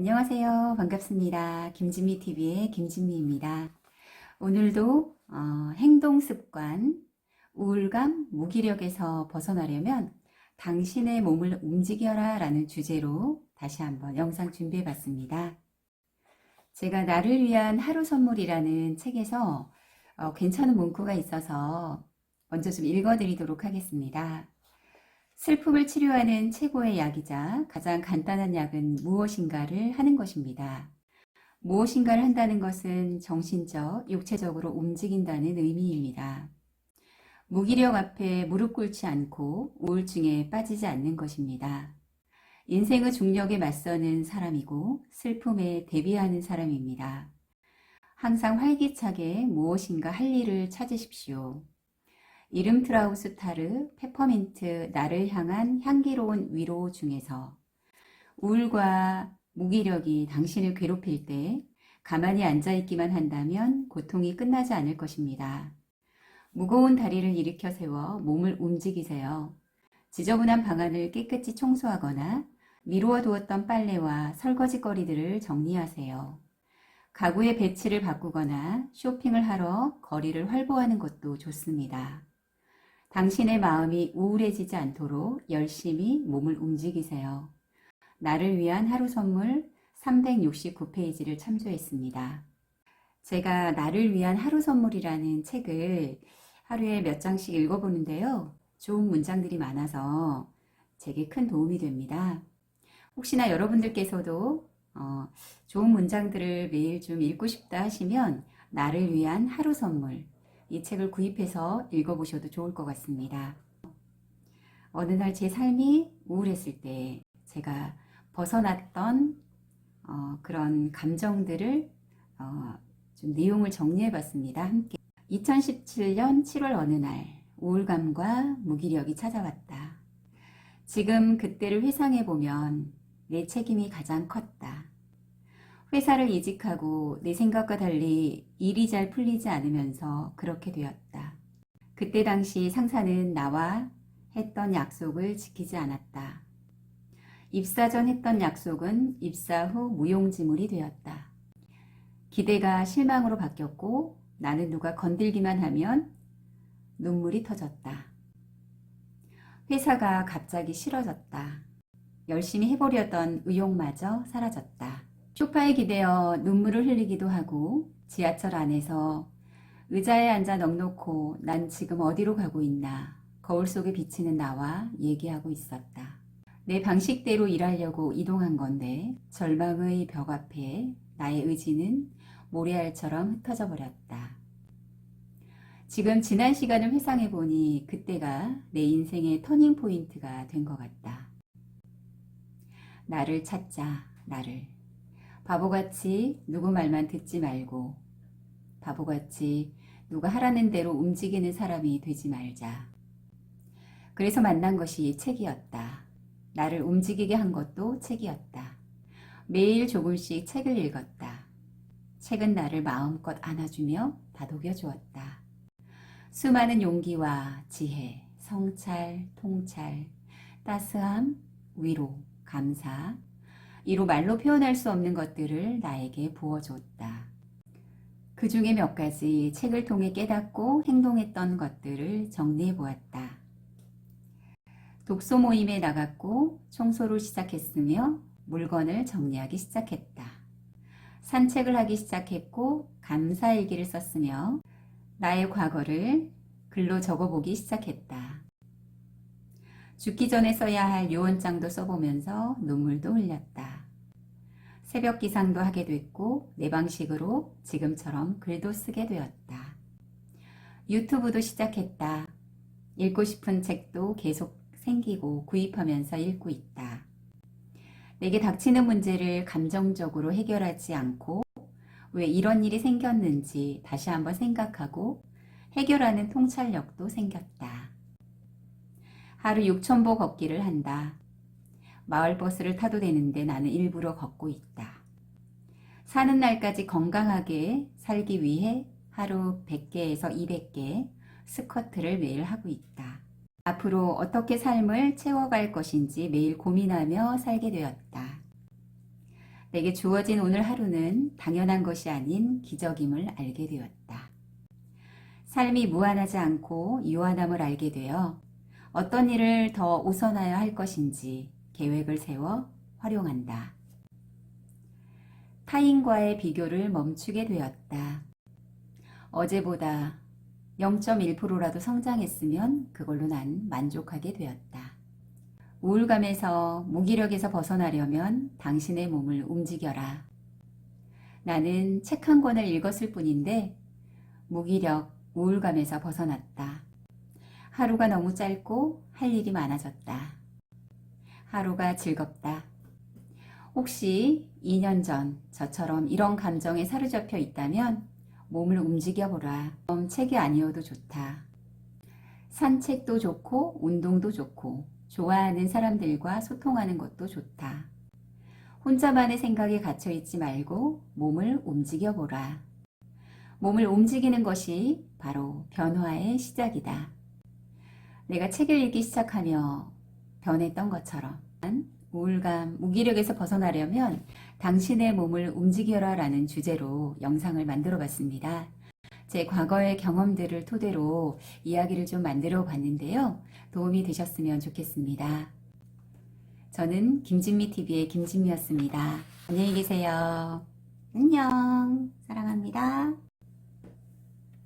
안녕하세요. 반갑습니다. 김진미TV의 김진미입니다. 오늘도 행동습관, 우울감, 무기력에서 벗어나려면 당신의 몸을 움직여라 라는 주제로 다시 한번 영상 준비해 봤습니다. 제가 나를 위한 하루 선물이라는 책에서 괜찮은 문구가 있어서 먼저 좀 읽어드리도록 하겠습니다. 슬픔을 치료하는 최고의 약이자 가장 간단한 약은 무엇인가를 하는 것입니다. 무엇인가를 한다는 것은 정신적, 육체적으로 움직인다는 의미입니다. 무기력 앞에 무릎 꿇지 않고 우울증에 빠지지 않는 것입니다. 인생의 중력에 맞서는 사람이고 슬픔에 대비하는 사람입니다. 항상 활기차게 무엇인가 할 일을 찾으십시오. 이름트라우스타르 페퍼민트 나를 향한 향기로운 위로 중에서 우울과 무기력이 당신을 괴롭힐 때 가만히 앉아있기만 한다면 고통이 끝나지 않을 것입니다. 무거운 다리를 일으켜 세워 몸을 움직이세요. 지저분한 방안을 깨끗이 청소하거나 미루어 두었던 빨래와 설거지거리들을 정리하세요. 가구의 배치를 바꾸거나 쇼핑을 하러 거리를 활보하는 것도 좋습니다. 당신의 마음이 우울해지지 않도록 열심히 몸을 움직이세요. 나를 위한 하루 선물 369페이지를 참조했습니다. 제가 나를 위한 하루 선물이라는 책을 하루에 몇 장씩 읽어보는데요. 좋은 문장들이 많아서 제게 큰 도움이 됩니다. 혹시나 여러분들께서도 좋은 문장들을 매일 좀 읽고 싶다 하시면 나를 위한 하루 선물 이 책을 구입해서 읽어보셔도 좋을 것 같습니다. 어느 날 제 삶이 우울했을 때 제가 벗어났던 그런 감정들을 좀 내용을 정리해 봤습니다. 함께 2017년 7월 어느 날 우울감과 무기력이 찾아왔다. 지금 그때를 회상해 보면 내 책임이 가장 컸다. 회사를 이직하고 내 생각과 달리 일이 잘 풀리지 않으면서 그렇게 되었다. 그때 당시 상사는 나와 했던 약속을 지키지 않았다. 입사 전 했던 약속은 입사 후 무용지물이 되었다. 기대가 실망으로 바뀌었고 나는 누가 건들기만 하면 눈물이 터졌다. 회사가 갑자기 싫어졌다. 열심히 해보려던 의욕마저 사라졌다. 소파에 기대어 눈물을 흘리기도 하고 지하철 안에서 의자에 앉아 넋놓고 난 지금 어디로 가고 있나 거울 속에 비치는 나와 얘기하고 있었다. 내 방식대로 일하려고 이동한 건데 절망의 벽 앞에 나의 의지는 모래알처럼 흩어져 버렸다. 지금 지난 시간을 회상해 보니 그때가 내 인생의 터닝 포인트가 된 것 같다. 나를 찾자, 나를. 바보같이 누구 말만 듣지 말고 바보같이 누가 하라는 대로 움직이는 사람이 되지 말자. 그래서 만난 것이 책이었다. 나를 움직이게 한 것도 책이었다. 매일 조금씩 책을 읽었다. 책은 나를 마음껏 안아주며 다독여 주었다. 수많은 용기와 지혜, 성찰, 통찰, 따스함, 위로, 감사, 이로 말로 표현할 수 없는 것들을 나에게 부어줬다. 그 중에 몇 가지 책을 통해 깨닫고 행동했던 것들을 정리해 보았다. 독서 모임에 나갔고 청소를 시작했으며 물건을 정리하기 시작했다. 산책을 하기 시작했고 감사일기를 썼으며 나의 과거를 글로 적어보기 시작했다. 죽기 전에 써야 할 유언장도 써보면서 눈물도 흘렸다. 새벽 기상도 하게 됐고 내 방식으로 지금처럼 글도 쓰게 되었다. 유튜브도 시작했다. 읽고 싶은 책도 계속 생기고 구입하면서 읽고 있다. 내게 닥치는 문제를 감정적으로 해결하지 않고 왜 이런 일이 생겼는지 다시 한번 생각하고 해결하는 통찰력도 생겼다. 하루 6,000보 걷기를 한다. 마을버스를 타도 되는데 나는 일부러 걷고 있다. 사는 날까지 건강하게 살기 위해 하루 100개에서 200개 스쿼트를 매일 하고 있다. 앞으로 어떻게 삶을 채워갈 것인지 매일 고민하며 살게 되었다. 내게 주어진 오늘 하루는 당연한 것이 아닌 기적임을 알게 되었다. 삶이 무한하지 않고 유한함을 알게 되어 어떤 일을 더 우선하여 할 것인지 계획을 세워 활용한다. 타인과의 비교를 멈추게 되었다. 어제보다 0.1%라도 성장했으면 그걸로 난 만족하게 되었다. 우울감에서 무기력에서 벗어나려면 당신의 몸을 움직여라. 나는 책 한 권을 읽었을 뿐인데 무기력, 우울감에서 벗어났다. 하루가 너무 짧고 할 일이 많아졌다. 하루가 즐겁다. 혹시 2년 전 저처럼 이런 감정에 사로잡혀 있다면 몸을 움직여보라. 책이 아니어도 좋다. 산책도 좋고 운동도 좋고 좋아하는 사람들과 소통하는 것도 좋다. 혼자만의 생각에 갇혀있지 말고 몸을 움직여보라. 몸을 움직이는 것이 바로 변화의 시작이다. 내가 책을 읽기 시작하며 변했던 것처럼 우울감, 무기력에서 벗어나려면 당신의 몸을 움직여라 라는 주제로 영상을 만들어 봤습니다. 제 과거의 경험들을 토대로 이야기를 좀 만들어 봤는데요. 도움이 되셨으면 좋겠습니다. 저는 김진미TV의 김진미였습니다. 안녕히 계세요. 안녕. 사랑합니다.